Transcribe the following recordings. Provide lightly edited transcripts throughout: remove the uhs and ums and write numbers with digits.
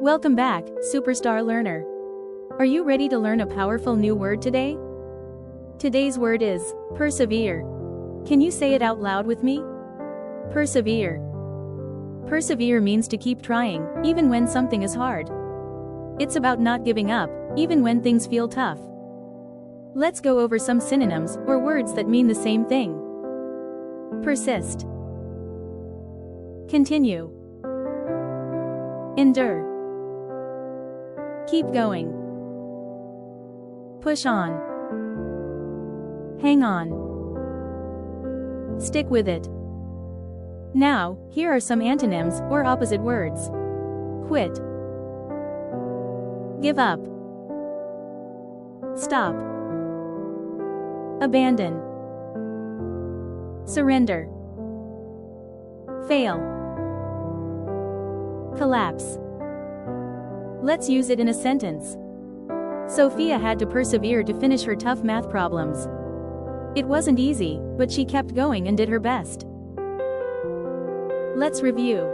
Welcome back, superstar learner. Are you ready to learn a powerful new word today? Today's word is persevere. Can you say it out loud with me? Persevere. Persevere means to keep trying, even when something is hard. It's about not giving up, even when things feel tough. Let's go over some synonyms, or words that mean the same thing. Persist. Continue. Endure. Keep going. Push on. Hang on. Stick with it. Now, here are some antonyms, or opposite words. Quit. Give up. Stop. Abandon. Surrender. Fail. Collapse. Let's use it in a sentence. Sofia had to persevere to finish her tough math problems. It wasn't easy, but she kept going and did her best. Let's review.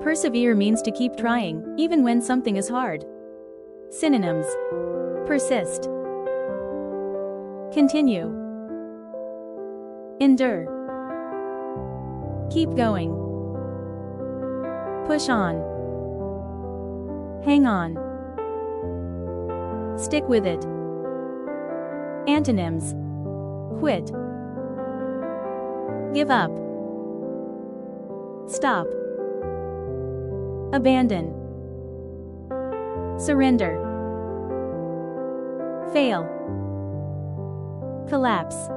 Persevere means to keep trying, even when something is hard. Synonyms. Persist. Continue. Endure. Keep going. Push on. Hang on. Stick with it. Antonyms. Quit. Give up. Stop. Abandon. Surrender. Fail. Collapse.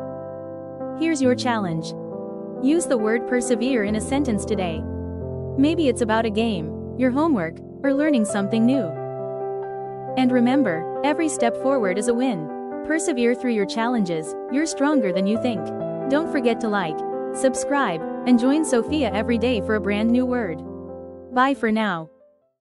Here's your challenge. Use the word persevere in a sentence today. Maybe it's about a game, your homework, or learning something new. And remember, every step forward is a win. Persevere through your challenges, you're stronger than you think. Don't forget to like, subscribe, and join Sofia every day for a brand new word. Bye for now.